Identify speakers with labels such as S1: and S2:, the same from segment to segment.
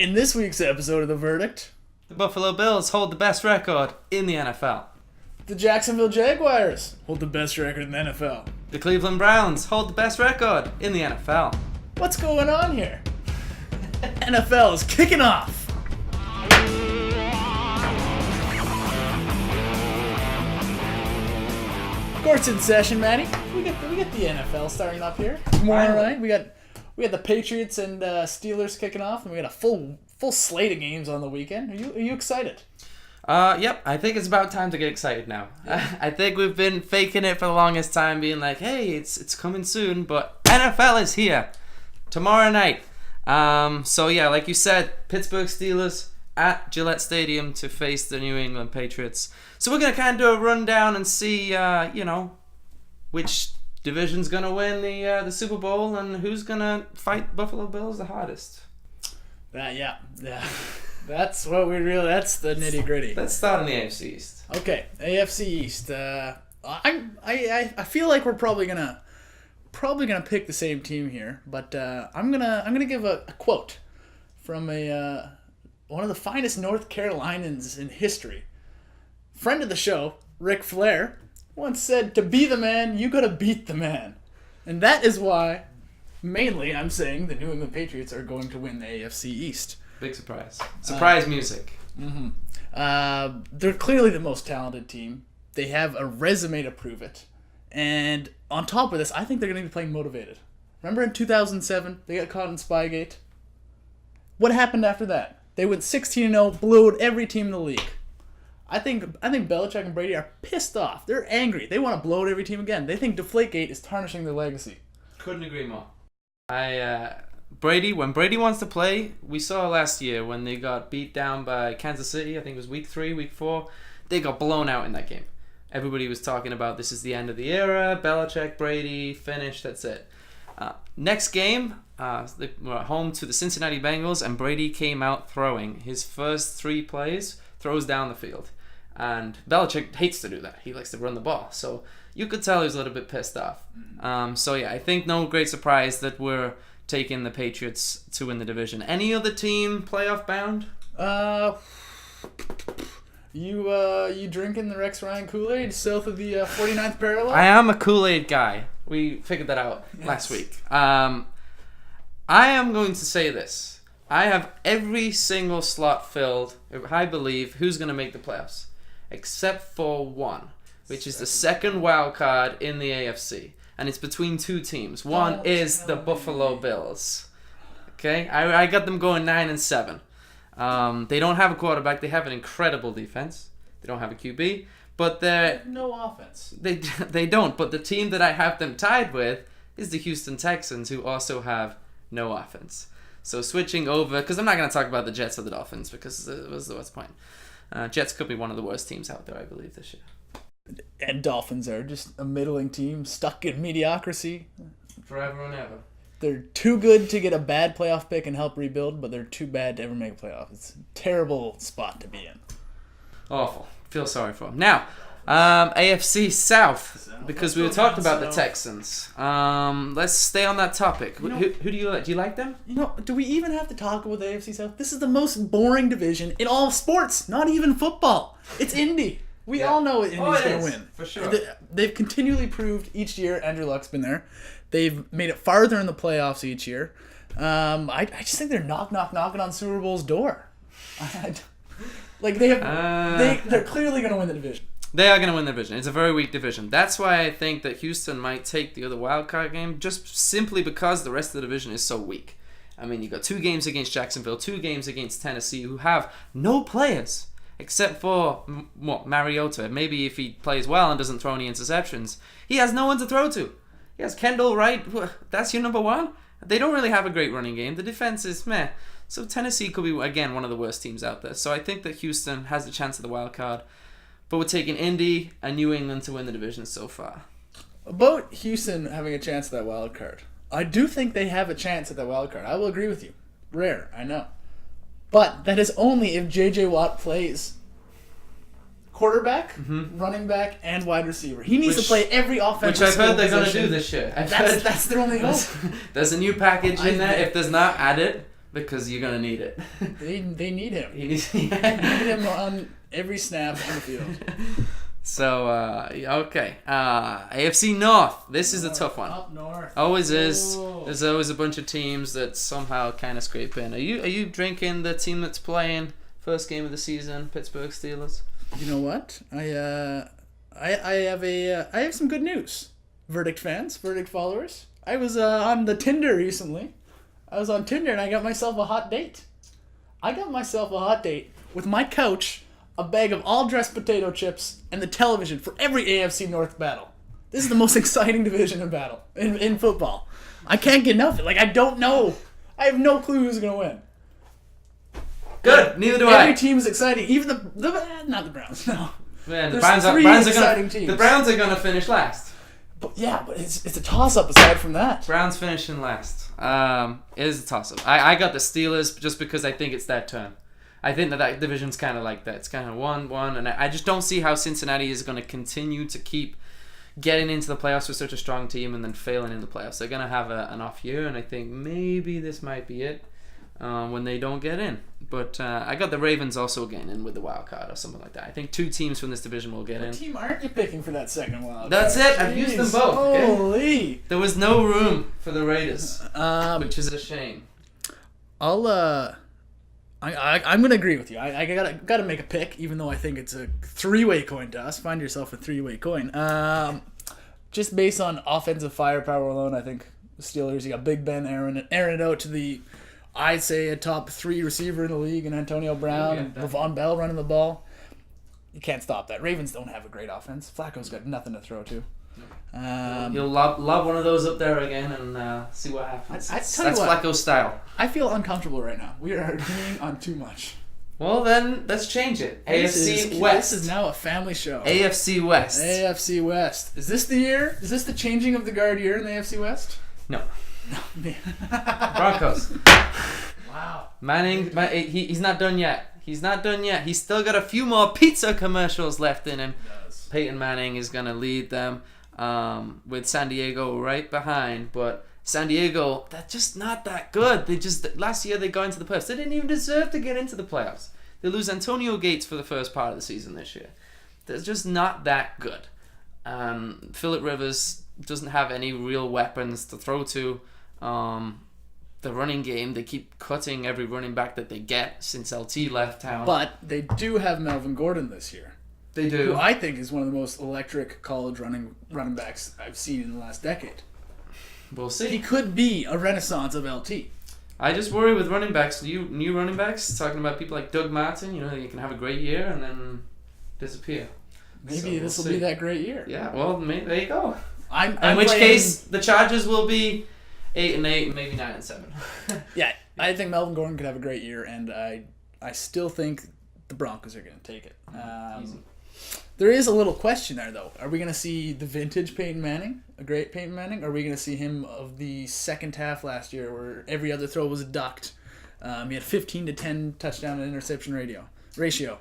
S1: In this week's episode of The Verdict,
S2: The Buffalo Bills hold the best record in the NFL.
S1: the Jacksonville Jaguars hold the best record in the NFL.
S2: The Cleveland Browns hold the best record in the NFL.
S1: What's going on here? NFL is kicking off. Court's in session, Manny. We get the NFL starting up here tomorrow night. We got the Patriots and Steelers kicking off, and we got a full slate of games on the weekend. Are you excited?
S2: Yep, I think it's about time to get excited now.
S1: Yeah.
S2: I think we've been faking it for the longest time, being like, hey, it's coming soon, but NFL is here tomorrow night. So yeah, like you said, Pittsburgh Steelers at Gillette Stadium to face the New England Patriots. So we're going to kind of do a rundown and see, which division's going to win the Super Bowl and who's going to fight Buffalo Bills the hardest.
S1: Yeah. That's what that's the nitty gritty.
S2: Let's start in the AFC East.
S1: Okay, AFC East. I feel like we're probably gonna pick the same team here, but I'm gonna give a quote from one of the finest North Carolinians in history. Friend of the show, Ric Flair, once said, "To be the man, you gotta beat the man," and that is why, mainly, I'm saying the New England Patriots are going to win the AFC East.
S2: Big surprise. Surprise music.
S1: Mm-hmm. They're clearly the most talented team. They have a resume to prove it. And on top of this, I think they're going to be playing motivated. Remember in 2007, they got caught in Spygate? What happened after that? They went 16-0, blew out every team in the league. I think Belichick and Brady are pissed off. They're angry. They want to blow out every team again. They think Deflategate is tarnishing their legacy.
S2: Couldn't agree more. When Brady wants to play, we saw last year when they got beat down by Kansas City, I think it was week 3, week 4, they got blown out in that game. Everybody was talking about this is the end of the era, Belichick, Brady, finish, that's it. Next game, they were at home to the Cincinnati Bengals, and Brady came out throwing. His first 3 plays, throws down the field. And Belichick hates to do that. He likes to run the ball. So you could tell he was a little bit pissed off. I think no great surprise that we're taking the Patriots to win the division. Any other team playoff bound?
S1: You drinking the Rex Ryan Kool-Aid south of the 49th parallel?
S2: I am a Kool-Aid guy. We figured that out last week. I am going to say this. I have every single slot filled. I believe who's going to make the playoffs, except for one, which is the second wild card in the AFC. And it's between 2 teams. One is the Buffalo Bills. Okay? I got them going 9-7. They don't have a quarterback. They have an incredible defense. They don't have a QB. But they're...
S1: No offense.
S2: They don't. But the team that I have them tied with is the Houston Texans, who also have no offense. So switching over... Because I'm not going to talk about the Jets or the Dolphins, because what's the point? Jets could be one of the worst teams out there, I believe, this year.
S1: And Dolphins are just a middling team stuck in mediocrity.
S2: Forever and ever.
S1: They're too good to get a bad playoff pick and help rebuild, but they're too bad to ever make a playoff. It's a terrible spot to be in.
S2: Awful. Feel sorry for them. Now, AFC South, because we were talking about the Texans. Let's stay on that topic. Who do you like? Do you like them?
S1: Do we even have to talk about the AFC South? This is the most boring division in all sports, not even football. It's Indy. We all know Indy's going to win.
S2: For sure.
S1: They've continually proved each year. Andrew Luck's been there. They've made it farther in the playoffs each year. I just think they're knocking on Super Bowl's door. They're clearly going to win the division.
S2: They are going to win the division. It's a very weak division. That's why I think that Houston might take the other wild card game, just simply because the rest of the division is so weak. I mean, you got 2 games against Jacksonville, 2 games against Tennessee, who have no players. Except for, Mariota. Maybe if he plays well and doesn't throw any interceptions. He has no one to throw to. He has Kendall Wright. That's your number 1? They don't really have a great running game. The defense is meh. So Tennessee could be, again, one of the worst teams out there. So I think that Houston has a chance at the wild card. But we're taking Indy and New England to win the division so far.
S1: About Houston having a chance at that wild card, I do think they have a chance at that wild card. I will agree with you. Rare, I know. But that is only if J.J. Watt plays quarterback, running back, and wide receiver. He needs to play every offensive
S2: Which I've heard they're
S1: going
S2: to do this year.
S1: That's their only hope.
S2: There's a new package in there. If there's not, add it. because you're gonna need it.
S1: They need him.
S2: He needs,
S1: They need him on every snap on the field.
S2: So, okay. AFC North. This is a tough one.
S1: Up north.
S2: Always is.
S1: Oh.
S2: There's always a bunch of teams that somehow kind of scrape in. Are you drinking the team that's playing first game of the season, Pittsburgh Steelers?
S1: You know what? I have some good news. Verdict fans, Verdict followers. I was on the Tinder recently. I was on Tinder and I got myself a hot date. I got myself a hot date with my couch, a bag of all-dressed potato chips, and the television for every AFC North battle. This is the most exciting division in battle in football. I can't get enough of it. Like, I don't know. I have no clue who's going to win.
S2: Good. Neither do I.
S1: Every team is exciting. Even not the Browns. No.
S2: Man, the
S1: There's
S2: Browns are gonna finish last.
S1: But it's a toss-up aside from that.
S2: Browns finishing last. It is a toss-up. I got the Steelers just because I think it's that turn. I think that division's kind of like that. It's kind of 1-1, and I just don't see how Cincinnati is going to continue to keep getting into the playoffs with such a strong team and then failing in the playoffs. They're going to have an off year, and I think maybe this might be it when they don't get in. But I got the Ravens also getting in with the wild card or something like that. I think 2 teams from this division will get in.
S1: What team aren't you picking for that second wild card?
S2: That's it. I've used them both. Okay?
S1: Holy.
S2: There was no room for the Raiders, which is a shame.
S1: I'm gonna agree with you. I gotta make a pick, even though I think it's a 3-way coin toss. Find yourself a 3-way coin. Just based on offensive firepower alone, I think the Steelers. You got Big Ben airing it out to the, I'd say, a top 3 receiver in the league, and Antonio Brown and Le'Veon Bell running the ball. You can't stop that. Ravens don't have a great offense. Flacco's got nothing to throw to.
S2: You'll lob one of those up there again and see what happens. That's Flacco's style.
S1: I feel uncomfortable right now. We are agreeing on too much.
S2: Well, then let's change it. AFC West.
S1: This is now a family show.
S2: AFC West.
S1: AFC West. Is this the year? Is this the changing of the guard year in the AFC West?
S2: No. Broncos.
S1: Wow.
S2: Manning, he's not done yet. He's not done yet. He's still got a few more pizza commercials left in him. Peyton Manning is going to lead them with San Diego right behind. But San Diego, they're just not that good. Last year they got into the playoffs. They didn't even deserve to get into the playoffs. They lose Antonio Gates for the first part of the season this year. They're just not that good. Phillip Rivers doesn't have any real weapons to throw to. The running game, they keep cutting every running back that they get since LT left town.
S1: But they do have Melvin Gordon this year.
S2: They do.
S1: Who I think is one of the most electric college running backs I've seen in the last decade.
S2: We'll see.
S1: He could be a renaissance of LT.
S2: I just worry with running backs. New running backs, talking about people like Doug Martin, you can have a great year and then disappear.
S1: Maybe this will be that great year.
S2: Yeah, well, there you go.
S1: In which
S2: case, the Chargers will be 8-8 and maybe 9-7.
S1: Yeah, I think Melvin Gordon could have a great year, and I still think the Broncos are going to take it.
S2: Easy.
S1: There is a little question there, though. Are we going to see the vintage Peyton Manning, a great Peyton Manning? Or are we going to see him of the second half last year where every other throw was ducked? He had 15-10 touchdown to interception ratio.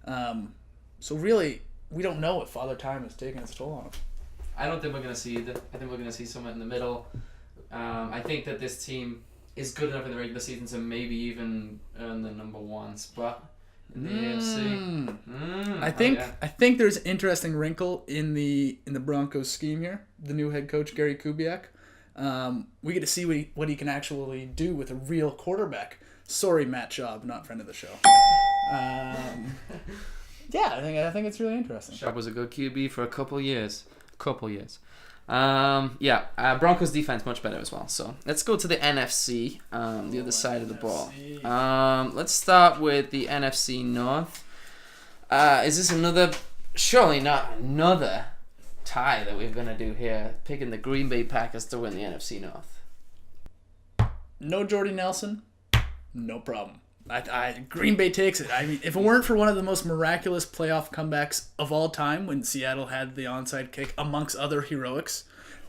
S1: So really, we don't know if Father Time is taking its toll on him.
S2: I don't think we're going to see that. I think we're going to see someone in the middle. I think that this team is good enough in the regular season to maybe even earn the number 1 spot in the AFC.
S1: I think there's an interesting wrinkle in the Broncos scheme here. The new head coach Gary Kubiak. We get to see what he can actually do with a real quarterback. Sorry, Matt Schaub, not friend of the show. Yeah, I think it's really interesting.
S2: Schaub was a good QB for a couple years. Broncos defense much better as well. So let's go to the NFC, the other side of the ball. Let's start with the NFC North. Is this surely not another tie that we're going to do here, picking the Green Bay Packers to win the NFC North?
S1: No Jordy Nelson, no problem. Green Bay takes it. I mean, if it weren't for one of the most miraculous playoff comebacks of all time when Seattle had the onside kick amongst other heroics,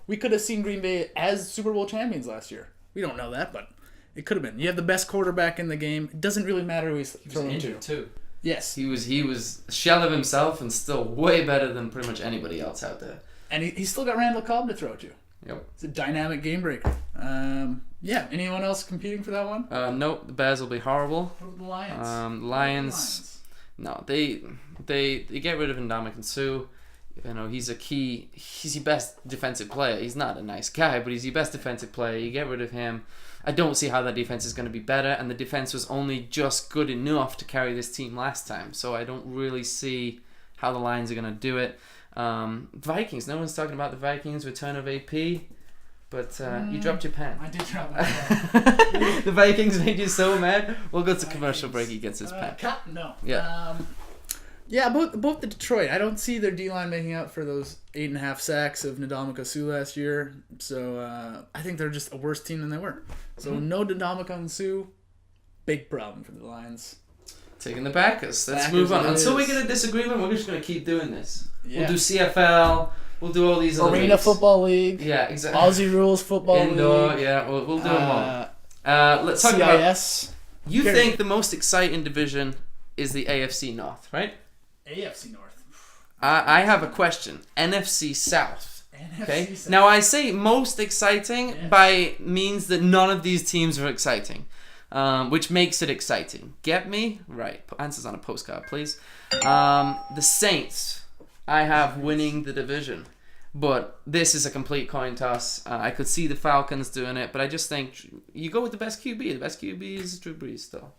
S1: we could have seen Green Bay as Super Bowl champions last year. We don't know that, but it could have been. You have the best quarterback in the game. It doesn't really matter who he's throwing to.
S2: Injured too.
S1: Yes.
S2: He was a shell of himself and still way better than pretty much anybody else out there.
S1: And he's still got Randall Cobb to throw to.
S2: Yep.
S1: It's a dynamic game breaker. Yeah. Anyone else competing for that one?
S2: Nope. The Bears will be horrible.
S1: What about the Lions?
S2: Lions. No, they get rid of Ndamukong Suh. You know, he's your best defensive player. He's not a nice guy, but he's your best defensive player. You get rid of him. I don't see how that defense is going to be better, and the defense was only just good enough to carry this team last time. So I don't really see how the Lions are going to do it. Vikings. No one's talking about the Vikings return of AP, but you dropped your pen.
S1: I did drop my pen.
S2: The Vikings made you so mad. We'll go to commercial break. He gets his pen.
S1: No.
S2: Yeah.
S1: Yeah, both the Detroit. I don't see their D-line making up for those 8.5 sacks of Ndamukong Suh last year. So I think they're just a worse team than they were. So no Ndamukong Suh, big problem for the Lions.
S2: Taking the Packers. Let's move on. Until we get a disagreement, we're just going to keep doing this. Yeah. We'll do CFL. We'll do all these other
S1: Arena Football League.
S2: Yeah, exactly.
S1: Aussie Rules Football
S2: Indoor,
S1: League.
S2: yeah. We'll do them all. Let's talk about...
S1: CIS.
S2: You think the most exciting division is the AFC North, right?
S1: AFC North.
S2: I have a question. NFC South.
S1: NFC South.
S2: Now I say most exciting by means that none of these teams are exciting, which makes it exciting. Get me? Right. Put answers on a postcard, please. The Saints, I have winning the division, but this is a complete coin toss. I could see the Falcons doing it, but I just think you go with the best QB. The best QB is Drew Brees still.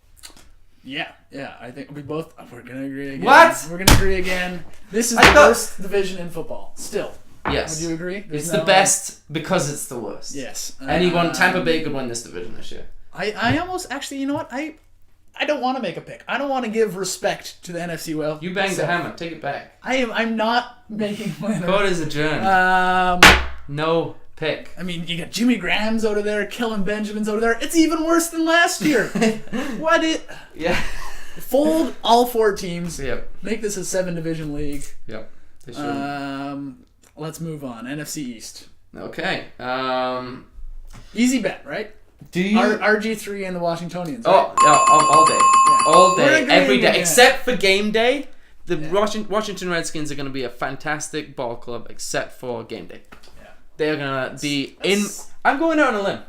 S1: Yeah. I think we're gonna agree again.
S2: What?
S1: We're gonna agree again. This is the worst division in football. Still.
S2: Yes.
S1: Would you agree?
S2: It's the best because it's the worst.
S1: Yes.
S2: Tampa Bay could win this division this year.
S1: I almost actually, you know what? I don't want to make a pick. I don't want to give respect to the NFC well.
S2: You banged the hammer. Take it back.
S1: I'm not making one.
S2: Court is adjourned. No pick.
S1: I mean, you got Jimmy Graham's out of there, Kellen Benjamin's out of there. It's even worse than last year.
S2: Yeah.
S1: Fold all 4 teams.
S2: Yep.
S1: Make this a 7-division league.
S2: Yep. They should.
S1: Let's move on. NFC East.
S2: Okay.
S1: Easy bet, right?
S2: Do you
S1: RG3 and the Washingtonians?
S2: Right? All day. Yeah. All day, every day, except for game day. The Washington Redskins are going to be a fantastic ball club, except for game day. Yeah. They are going to be I'm going out on a limb.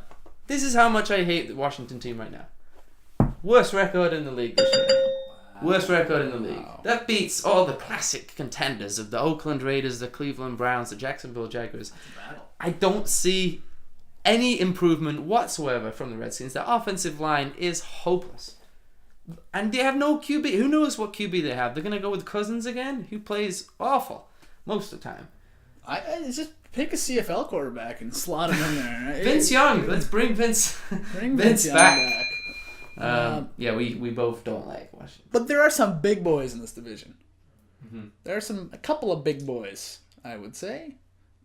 S2: This is how much I hate the Washington team right now. Worst record in the league this year. Worst record in the league. That beats all the classic contenders of the Oakland Raiders, the Cleveland Browns, the Jacksonville Jaguars. I don't see any improvement whatsoever from the Redskins. Their offensive line is hopeless. And they have no QB. Who knows what QB they have? They're going to go with Cousins again, who plays awful most of the time.
S1: I just pick a CFL quarterback and slot him in there.
S2: Vince Young. Let's bring Vince back. We both don't like Washington.
S1: But there are some big boys in this division. Mm-hmm. There are a couple of big boys, I would say.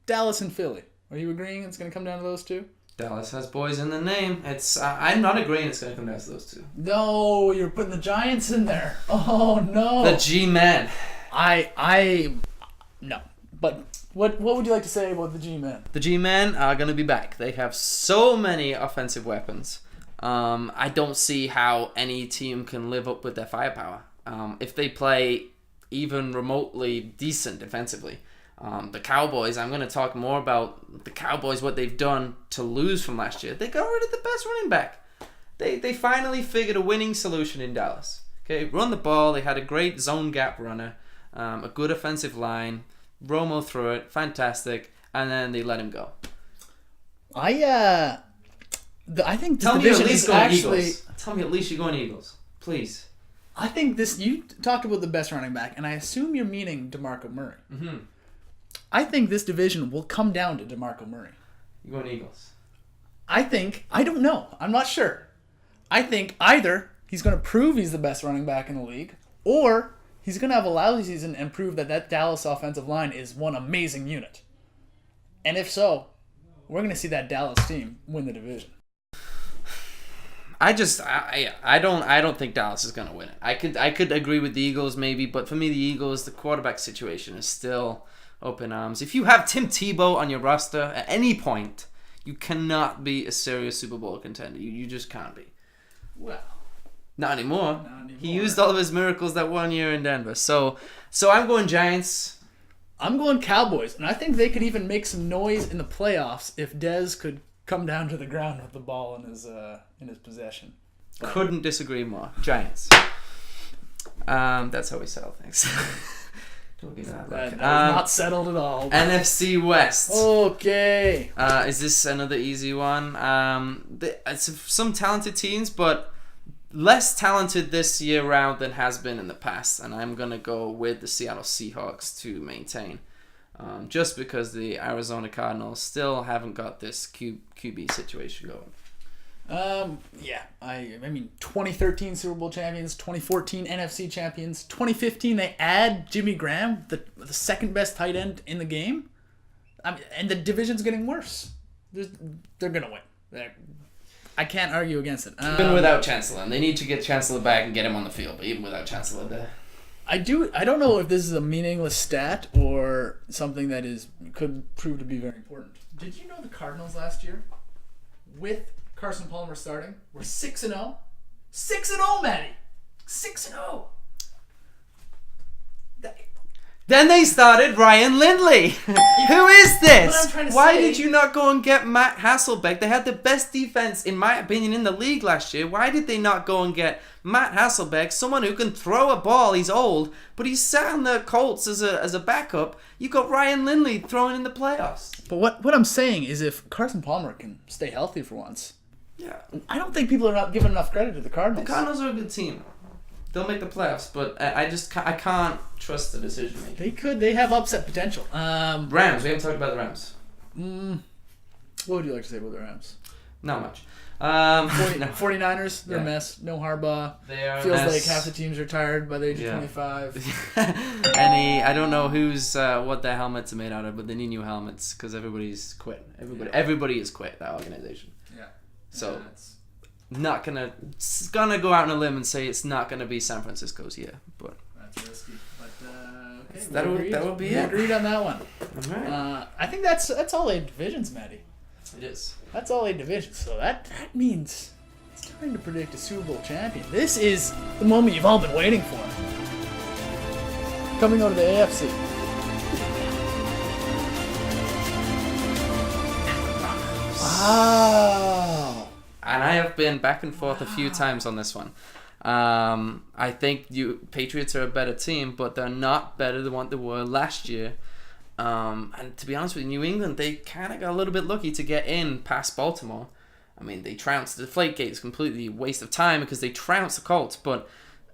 S1: Dallas and Philly. Are you agreeing it's going to come down to those two?
S2: Dallas has boys in the name. I'm not agreeing it's going to come down to those two.
S1: No, you're putting the Giants in there. Oh, no.
S2: The G-Men.
S1: No. But what would you like to say about the G-Men?
S2: The G-Men are going to be back. They have so many offensive weapons. I don't see how any team can live up with their firepower. If they play even remotely decent defensively. The Cowboys, I'm going to talk more about the Cowboys, what they've done to lose from last year. They got rid of the best running back. They finally figured a winning solution in Dallas. Okay, run the ball. They had a great zone gap runner, a good offensive line. Romo threw it, fantastic, and then they let him go.
S1: I think this division is actually...
S2: Tell me at least you're going Eagles, please.
S1: I think you talked about the best running back, and I assume you're meaning DeMarco Murray.
S2: Mm-hmm.
S1: I think this division will come down to DeMarco Murray.
S2: You're going Eagles.
S1: I don't know. I'm not sure. I think either he's going to prove he's the best running back in the league, or he's going to have a lousy season and prove that Dallas offensive line is one amazing unit. And if so, we're going to see that Dallas team win the division.
S2: I don't think Dallas is going to win it. I could agree with the Eagles maybe, but for me the Eagles, the quarterback situation is still open arms. If you have Tim Tebow on your roster at any point, you cannot be a serious Super Bowl contender. You just can't be.
S1: Well,
S2: not anymore. He used all of his miracles that one year in Denver. So I'm going Giants.
S1: I'm going Cowboys, and I think they could even make some noise in the playoffs if Dez could come down to the ground with the ball in his possession. But
S2: couldn't disagree more. Giants. That's how we settle things. Don't get
S1: that was not settled at all.
S2: NFC West.
S1: Okay.
S2: Is this another easy one? It's some talented teams, but less talented this year round than has been in the past, and I'm going to go with the Seattle Seahawks to maintain. Just because the Arizona Cardinals still haven't got this QB situation going.
S1: Yeah, I mean, 2013 Super Bowl champions, 2014 NFC champions, 2015 they add Jimmy Graham, the second best tight end in the game. I mean, and the division's getting worse. They're gonna win. I can't argue against it.
S2: Even without Chancellor, and they need to get Chancellor back and get him on the field. But even without Chancellor, there.
S1: I don't know if this is a meaningless stat or something that could prove to be very important. Did you know the Cardinals last year, with Carson Palmer starting, we're 6-0. 6-0, Matty. 6-0.
S2: Then they started Ryan Lindley. Who is this? Why did you not go and get Matt Hasselbeck? They had the best defense, in my opinion, in the league last year. Why did they not go and get Matt Hasselbeck, someone who can throw a ball? He's old, but he's sat on the Colts as a backup. You got Ryan Lindley throwing in the playoffs.
S1: But what I'm saying is, if Carson Palmer can stay healthy for once,
S2: yeah,
S1: I don't think people are not giving enough credit to the Cardinals.
S2: The Cardinals are a good team. They'll make the playoffs, but I can't trust the decision making.
S1: They have upset potential.
S2: Rams. We haven't talked about the Rams.
S1: What would you like to say about the Rams?
S2: Not much.
S1: 49ers, they're a mess. No Harbaugh.
S2: They are
S1: Feels
S2: a mess.
S1: like half the teams are tired by the age of 25.
S2: I don't know what their helmets are made out of, but they need new helmets because everybody's quit. Everybody has quit that organization.
S1: Yeah.
S2: So not gonna go out on a limb and say it's not gonna be San Francisco's year, but
S1: that's risky. But okay,
S2: that will be
S1: we
S2: it.
S1: Agreed on that one.
S2: All right.
S1: I think that's all 8 divisions, Matty.
S2: It is.
S1: That's all 8 divisions. So that means it's time to predict a Super Bowl champion. This is the moment you've all been waiting for. Coming out of the AFC. Wow.
S2: And I have been back and forth a few times on this one. I think Patriots are a better team, but they're not better than what they were last year. And to be honest with you, New England, they kind of got a little bit lucky to get in past Baltimore. I mean, they trounced the Deflategate. It's completely a waste of time because they trounced the Colts. But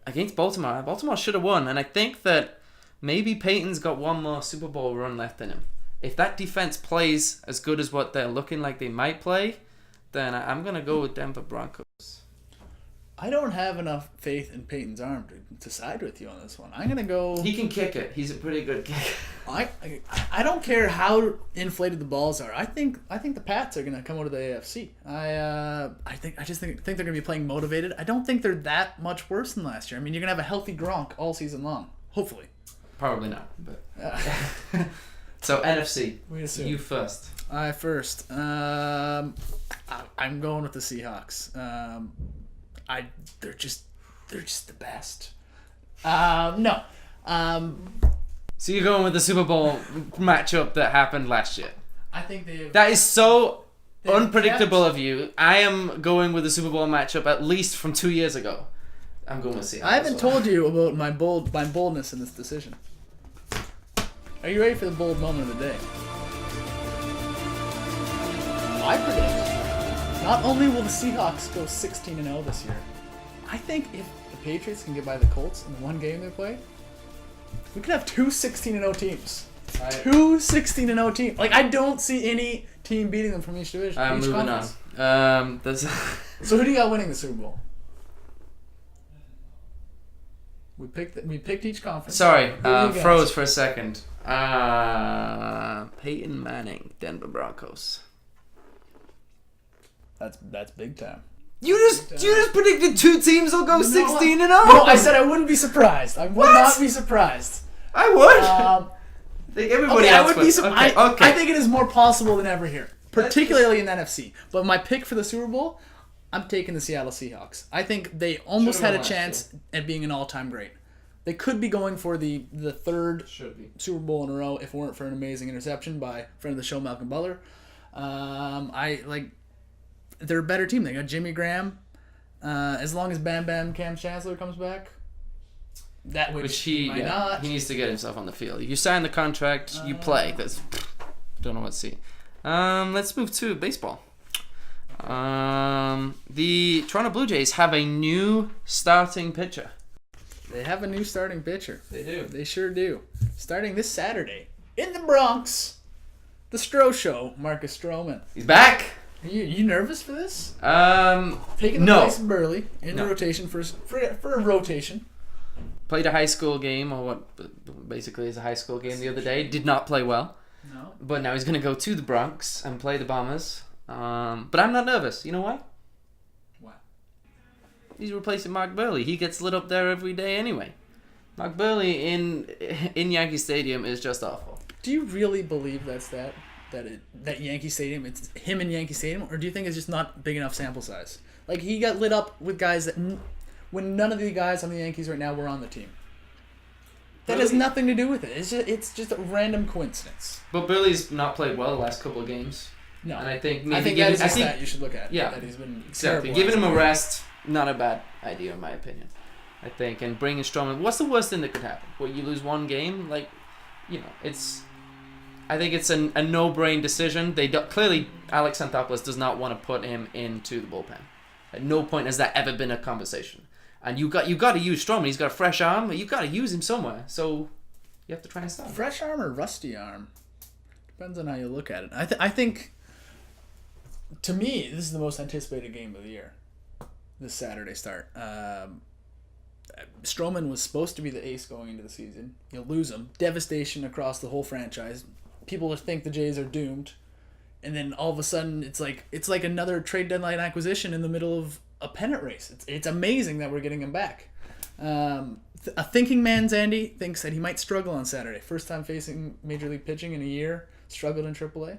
S2: against Baltimore should have won. And I think that maybe Peyton's got one more Super Bowl run left in him. If that defense plays as good as what they're looking like they might play, then I'm going to go with Denver Broncos.
S1: I don't have enough faith in Peyton's arm to side with you on this one. I'm going to go...
S2: He can kick it. He's a pretty good kicker.
S1: I don't care how inflated the balls are. I think the Pats are going to come out of the AFC. I just think they're going to be playing motivated. I don't think they're that much worse than last year. I mean, you're going to have a healthy Gronk all season long. Hopefully.
S2: Probably not, but... So, NFC. You first.
S1: I first. I'm going with the Seahawks. They're just the best. No.
S2: So you're going with the Super Bowl matchup that happened last year.
S1: I think
S2: that is so unpredictable of you. I am going with the Super Bowl matchup at least from 2 years ago. I'm going with Seahawks.
S1: I haven't told you about my boldness in this decision. Are you ready for the bold moment of the day? I predict not only will the Seahawks go 16-0 this year, I think if the Patriots can get by the Colts in the one game they play, we could have 2 16-0 teams. 2 16-0 teams. Like, I don't see any team beating them from each division.
S2: I'm moving on.
S1: So who do you got winning the Super Bowl? We picked each conference.
S2: Sorry, froze for a second. Peyton Manning, Denver Broncos.
S1: That's big time.
S2: You just predicted 2 teams will go 16-0.
S1: No, I said I wouldn't be surprised. I would not be surprised.
S2: I would. I think everybody else
S1: I would be surprised.
S2: Okay.
S1: I think it is more possible than ever here, particularly in the NFC. But my pick for the Super Bowl, I'm taking the Seattle Seahawks. I think they almost had a chance at being an all-time great. They could be going for the third
S2: Should be.
S1: Super Bowl in a row if it weren't for an amazing interception by friend of the show Malcolm Butler. They're a better team. They got Jimmy Graham. As long as Bam Bam Cam Chancellor comes back, which he might not.
S2: He needs to get himself on the field. You sign the contract, you play. That's don't know what to see. Let's move to baseball. The Toronto Blue Jays have a new starting pitcher.
S1: They have a new starting pitcher.
S2: They do.
S1: They sure do. Starting this Saturday in the Bronx, the Stro Show, Marcus Stroman.
S2: He's back.
S1: Are you nervous for this?
S2: No.
S1: Taking the place of Burley in the rotation for a rotation.
S2: Played a high school game, or what basically is a high school game the other day. Did not play well.
S1: No.
S2: But now he's going to go to the Bronx and play the Bombers. But I'm not nervous. You know why?
S1: Why?
S2: He's replacing Mark Burley. He gets lit up there every day anyway. Mark Burley in Yankee Stadium is just awful.
S1: Do you really believe that Yankee Stadium, it's him in Yankee Stadium, or do you think it's just not big enough sample size? Like, he got lit up with guys that when none of the guys on the Yankees right now were on the team. That has nothing to do with it. It's just a random coincidence.
S2: But Burley's not played well the last couple of games.
S1: No,
S2: and I think
S1: that is a stat you should look at.
S2: Yeah,
S1: that he's been
S2: exactly.
S1: terrible.
S2: Giving him a rest, not a bad idea in my opinion. I think, and bringing Stroman. What's the worst thing that could happen? Well, you lose one game, I think it's a no-brain decision. Clearly, Alex Anthopoulos does not want to put him into the bullpen. At no point has that ever been a conversation. And you got to use Stroman. He's got a fresh arm. You got to use him somewhere. So you have to try and stop him.
S1: Fresh arm or rusty arm? Depends on how you look at it. I think, to me, this is the most anticipated game of the year. This Saturday start. Stroman was supposed to be the ace going into the season. You lose him. Devastation across the whole franchise. People think the Jays are doomed. And then all of a sudden, it's like another trade deadline acquisition in the middle of a pennant race. It's amazing that we're getting him back. A thinking man's Andy thinks that he might struggle on Saturday. First time facing Major League pitching in a year. Struggled in AAA.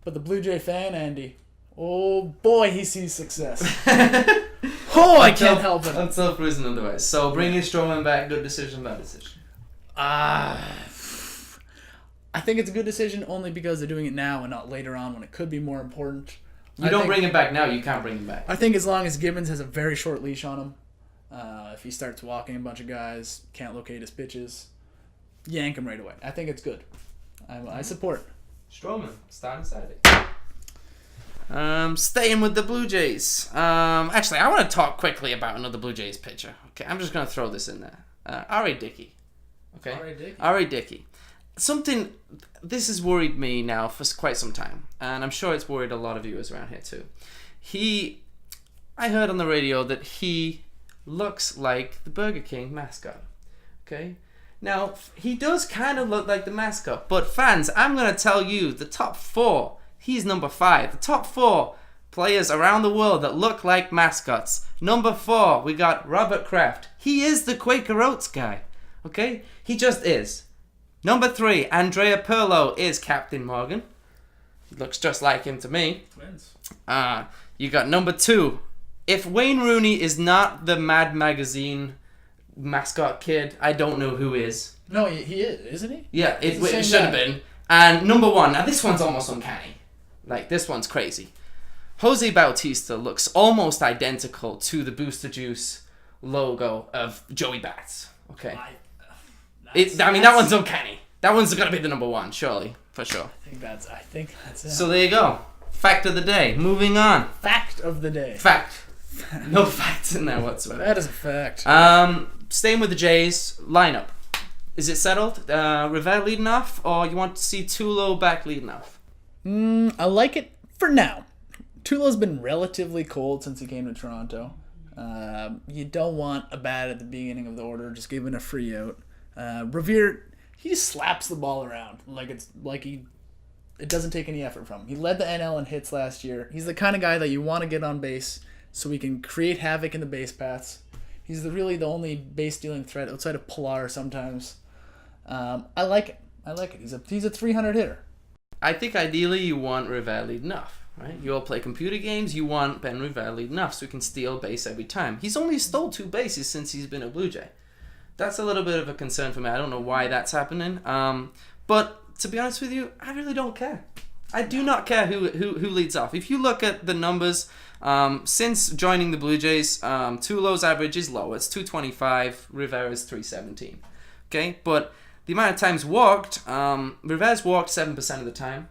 S1: But the Blue Jay fan, Andy, oh boy, he sees success. I can't help it.
S2: I'm self-reason otherwise. So bringing Stroman back, good decision, bad decision?
S1: I think it's a good decision only because they're doing it now and not later on when it could be more important.
S2: You don't bring him back now, you can't bring him back.
S1: I think as long as Gibbons has a very short leash on him, if he starts walking a bunch of guys, can't locate his pitches, yank him right away. I think it's good. I support.
S2: Stroman, starting Saturday. Staying with the Blue Jays. Actually, I want to talk quickly about another Blue Jays pitcher. Okay, I'm just going to throw this in there. R.A. Dickey. Okay? R.A. Dickey. This has worried me now for quite some time, and I'm sure it's worried a lot of viewers around here too. I heard on the radio that he looks like the Burger King mascot. Okay? Now, he does kind of look like the mascot, but fans, I'm going to tell you, the top 4, he's number 5. The top 4 players around the world that look like mascots. Number 4, we got Robert Kraft. He is the Quaker Oats guy. Okay? He just is. Number 3, Andrea Pirlo is Captain Morgan. Looks just like him to me.
S1: Twins.
S2: You got number 2. If Wayne Rooney is not the Mad Magazine mascot kid, I don't know who is.
S1: No, he is, isn't he?
S2: Yeah, it should have been. And number 1, now this one's almost uncanny. This one's crazy. Jose Bautista looks almost identical to the Booster Juice logo of Joey Bats. Okay. That one's uncanny. That one's got to be the number 1, surely, for sure.
S1: I think that's it.
S2: So there you go. Fact of the day. Moving on.
S1: Fact of the day.
S2: Fact. No facts in there whatsoever.
S1: That is a fact.
S2: Staying with the Jays lineup. Is it settled? Rivera leading off, or you want to see Tulo back leading off?
S1: I like it for now. Tulo's been relatively cold since he came to Toronto. You don't want a bat at the beginning of the order, just giving a free out. Revere, he just slaps the ball around it doesn't take any effort from him. He led the NL in hits last year. He's the kind of guy that you want to get on base so he can create havoc in the base paths. He's really the only base stealing threat outside of Pilar sometimes. I like it. He's a 300 hitter.
S2: I think ideally you want Rivera leading off, right? You all play computer games. You want Ben Rivera leading off so he can steal base every time. He's only stole 2 bases since he's been a Blue Jay. That's a little bit of a concern for me. I don't know why that's happening. But to be honest with you, I really don't care. I do not care who leads off. If you look at the numbers, since joining the Blue Jays, Tulo's average is low. It's 225. Rivera's 317. Okay, but the amount of times walked, Rivera's walked 7% of the time,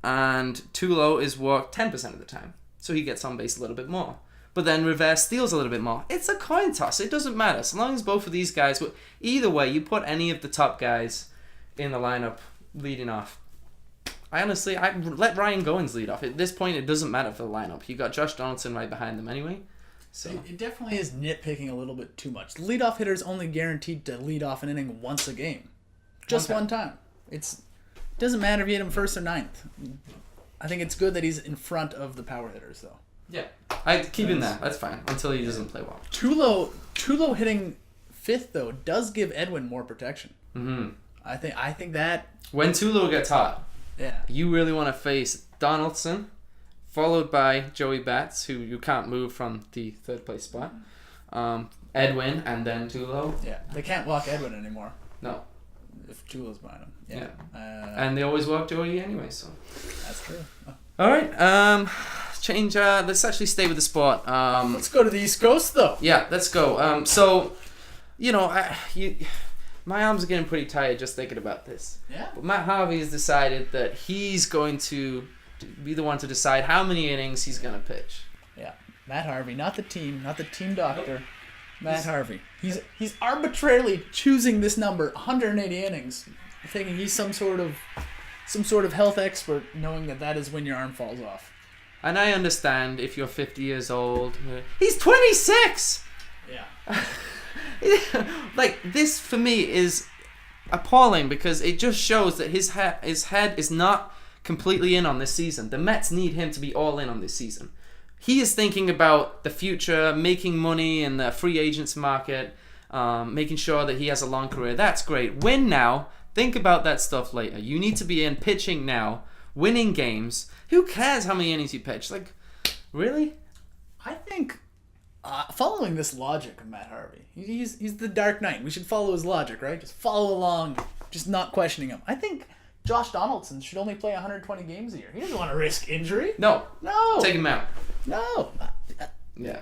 S2: and Tulo is walked 10% of the time. So he gets on base a little bit more. But then Rivera steals a little bit more. It's a coin toss. It doesn't matter. So long as both of these guys, either way, you put any of the top guys in the lineup leading off. I let Ryan Goins lead off. At this point, it doesn't matter for the lineup. You got Josh Donaldson right behind them anyway. So
S1: it definitely is nitpicking a little bit too much. Leadoff hitter's only guaranteed to lead off an inning once a game. Just one time. It doesn't matter if you hit him first or ninth. I think it's good that he's in front of the power hitters, though.
S2: Yeah, I keep him there. That's fine until he doesn't play well.
S1: Tulo hitting fifth though does give Edwin more protection.
S2: Mm-hmm.
S1: I think that
S2: when Tulo gets hot,
S1: yeah,
S2: you really want to face Donaldson, followed by Joey Bats, who you can't move from the third place spot. Edwin and then Tulo.
S1: Yeah, they can't walk Edwin anymore.
S2: No.
S1: If Tulo's behind him. Yeah.
S2: And they always walk Joey anyway, so.
S1: That's true.
S2: All right. Change. Let's actually stay with the sport.
S1: Let's go to the East Coast, though.
S2: Yeah, let's go. So, my arms are getting pretty tired just thinking about this.
S1: Yeah.
S2: But Matt Harvey has decided that he's going to be the one to decide how many innings he's going to pitch.
S1: Yeah. Matt Harvey, not the team doctor. Matt Harvey. He's arbitrarily choosing this number, 180 innings, thinking he's some sort of health expert, knowing that is when your arm falls off.
S2: And I understand if you're 50 years old. He's 26!
S1: Yeah.
S2: Like, this for me is appalling because it just shows that his head is not completely in on this season. The Mets need him to be all in on this season. He is thinking about the future, making money in the free agents market, making sure that he has a long career. That's great. Win now. Think about that stuff later. You need to be in pitching now, winning games. Who cares how many innings you pitch? Like, really?
S1: I think following this logic of Matt Harvey, he's the Dark Knight. We should follow his logic, right? Just follow along, just not questioning him. I think Josh Donaldson should only play 120 games a year. He doesn't want to risk injury.
S2: No.
S1: No.
S2: Take him out.
S1: No.
S2: Yeah.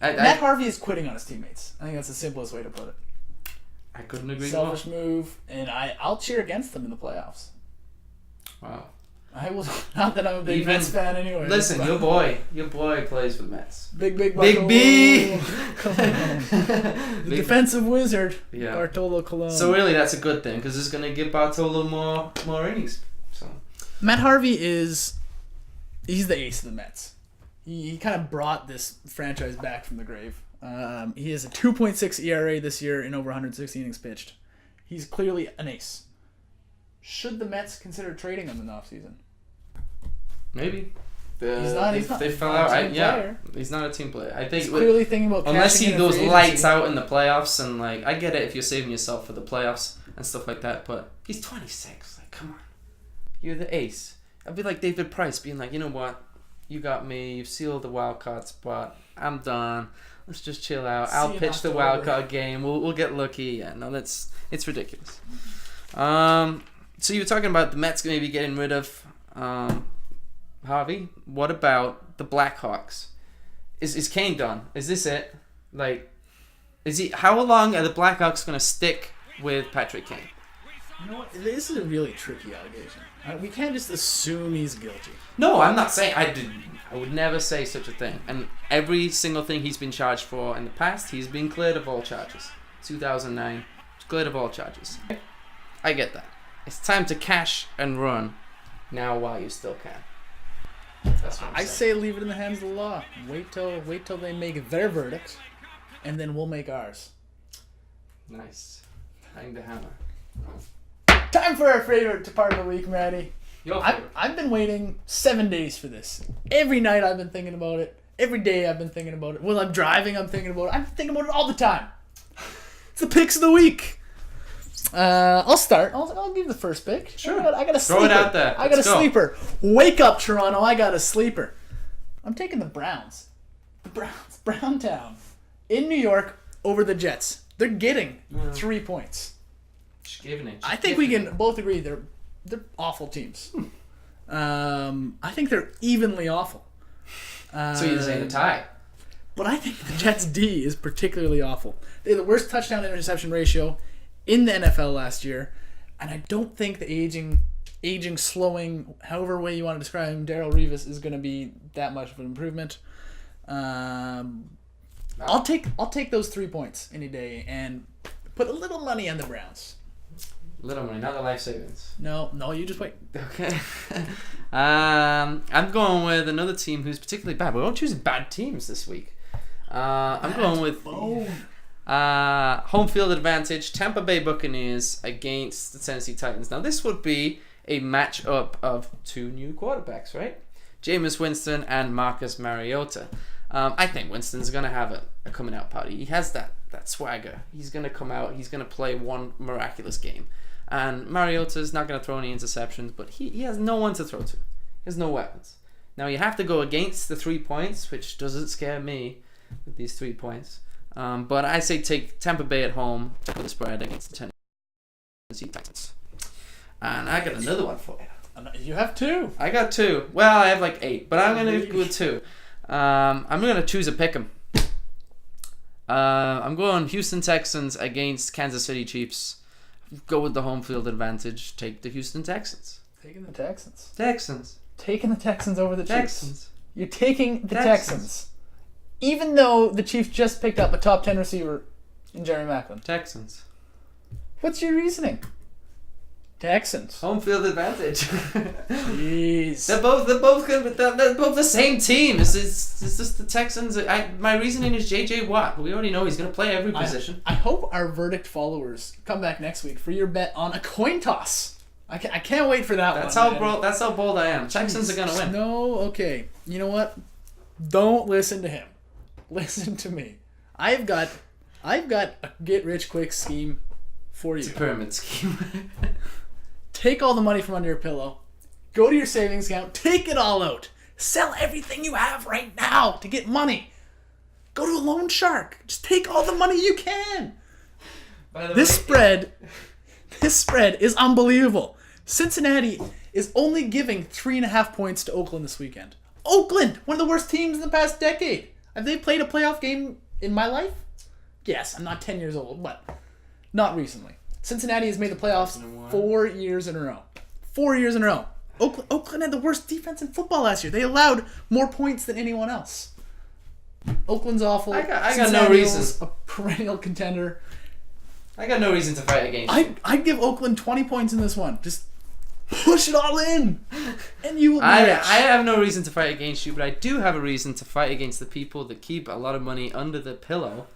S1: Matt Harvey is quitting on his teammates. I think that's the simplest way to put it.
S2: I couldn't agree more.
S1: Selfish move, and I'll cheer against them in the playoffs.
S2: Wow.
S1: I will. Not that I'm a big Mets fan anyway.
S2: Listen, your boy plays for the Mets.
S1: Big
S2: B.
S1: The defensive wizard,
S2: yeah.
S1: Bartolo Colon.
S2: So really, that's a good thing because it's going to give Bartolo more innings. So
S1: Matt Harvey he's the ace of the Mets. He kind of brought this franchise back from the grave. He has a 2.6 ERA this year in over 160 innings pitched. He's clearly an ace. Should the Mets consider trading him in the offseason?
S2: Maybe.
S1: He's not
S2: they fell
S1: not
S2: out.
S1: a team player.
S2: He's not a team player. I think
S1: he's clearly thinking about
S2: unless he
S1: cashing in
S2: goes
S1: a free
S2: lights
S1: agency.
S2: out in the playoffs and like I get it if you're saving yourself for the playoffs and stuff like that, but he's 26. Like, come on, you're the ace. I'd be like David Price, being like, you know what, you got me. You've sealed the wild card spot. I'm done. Let's just chill out. I'll pitch the wild card game. We'll get lucky. Yeah, no, it's ridiculous. So you were talking about the Mets maybe getting rid of Harvey. What about the Blackhawks? Is Kane done? Is this it? Like, is he? How long are the Blackhawks going to stick with Patrick Kane?
S1: You know what? This is a really tricky allegation. We can't just assume he's guilty.
S2: No, I'm not saying I would never say such a thing. And every single thing he's been charged for in the past, he's been cleared of all charges. 2009, cleared of all charges. I get that. It's time to cash and run now while you still can. That's what
S1: I say leave it in the hands of the law. Wait till they make their verdict, and then we'll make ours.
S2: Nice. Hang the hammer.
S1: Time for our favorite part of the week, Maddie.
S2: Your favorite.
S1: I've been waiting 7 days for this. Every night I've been thinking about it. Every day I've been thinking about it. When I'm driving, I'm thinking about it. I'm thinking about it all the time. It's the picks of the week. I'll start. I'll give the first pick.
S2: Sure.
S1: I got a sleeper.
S2: Throw it out there.
S1: I got
S2: Let's
S1: a
S2: go.
S1: sleeper. Wake up, Toronto. I got a sleeper. I'm taking the Browns. The Browns. Browntown. In New York over the Jets. They're getting 3 points.
S2: Just giving it.
S1: I think we can both agree they're awful teams. I think they're evenly awful.
S2: So you're saying a tie?
S1: But I think the Jets' D is particularly awful. They had the worst touchdown to interception ratio in the NFL last year, and I don't think the aging, slowing, however way you want to describe him, Darrelle Revis is going to be that much of an improvement. I'll take those 3 points any day and put a little money on the Browns.
S2: Little money, not the life savings.
S1: No, you just wait.
S2: Okay. I'm going with another team who's particularly bad. We're all choosing bad teams this week. I'm going with home field advantage, Tampa Bay Buccaneers against the Tennessee Titans. Now, this would be a matchup of two new quarterbacks, right? Jameis Winston and Marcus Mariota. I think Winston's going to have a coming out party. He has that swagger. He's going to come out. He's going to play one miraculous game. And Mariota's not going to throw any interceptions, but he has no one to throw to. He has no weapons. Now, you have to go against the 3 points, which doesn't scare me with these 3 points. But I say take Tampa Bay at home for the spread against the Tennessee Titans. And I got another one for you.
S1: You have 2.
S2: I got 2. Well, I have like 8, but I'm going to go with 2. I'm going to choose a pick'em. I'm going Houston Texans against Kansas City Chiefs. Go with the home field advantage. Take the Houston Texans.
S1: Taking the Texans.
S2: Taking
S1: the Texans over the Chiefs.
S2: Texans.
S1: You're taking the Texans. Even though the Chiefs just picked up a top 10 receiver in Jerry Maclin.
S2: Texans.
S1: What's your reasoning? Texans.
S2: Home field advantage.
S1: Jeez.
S2: They're both good. They're both the same team. It's just the Texans. My reasoning is J.J. Watt. We already know he's going to play every position.
S1: I hope our verdict followers come back next week for your bet on a coin toss. I can't wait for that one.
S2: That's how bold I am. Texans are going to win.
S1: No, okay. You know what? Don't listen to him. Listen to me. I've got a get-rich-quick scheme for you.
S2: It's a pyramid scheme.
S1: Take all the money from under your pillow. Go to your savings account. Take it all out. Sell everything you have right now to get money. Go to a loan shark. Just take all the money you can. This spread is unbelievable. Cincinnati is only giving 3.5 points to Oakland this weekend. Oakland, one of the worst teams in the past decade. Have they played a playoff game in my life? Yes, I'm not 10 years old, but not recently. Cincinnati has made the playoffs 4 years in a row. 4 years in a row. Oakland had the worst defense in football last year. They allowed more points than anyone else. Oakland's awful.
S2: I got no reason.
S1: A perennial contender.
S2: I got no reason to fight against you.
S1: I'd give Oakland 20 points in this one. Just push it all in, and you will be rich.
S2: I have no reason to fight against you, but I do have a reason to fight against the people that keep a lot of money under the pillow.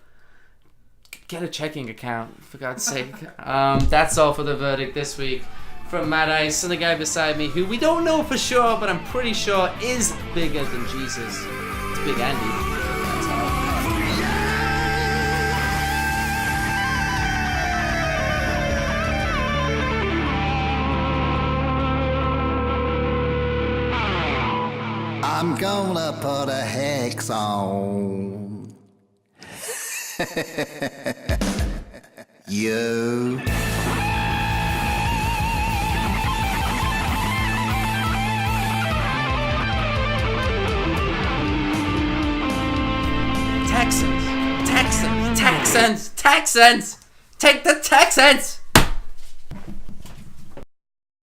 S2: Get a checking account, for God's sake. That's all for the verdict this week. From Mad Ice and the guy beside me, who we don't know for sure, but I'm pretty sure is bigger than Jesus. It's Big Andy.
S3: I'm gonna put a hex on you.
S2: Texans! Take the Texans!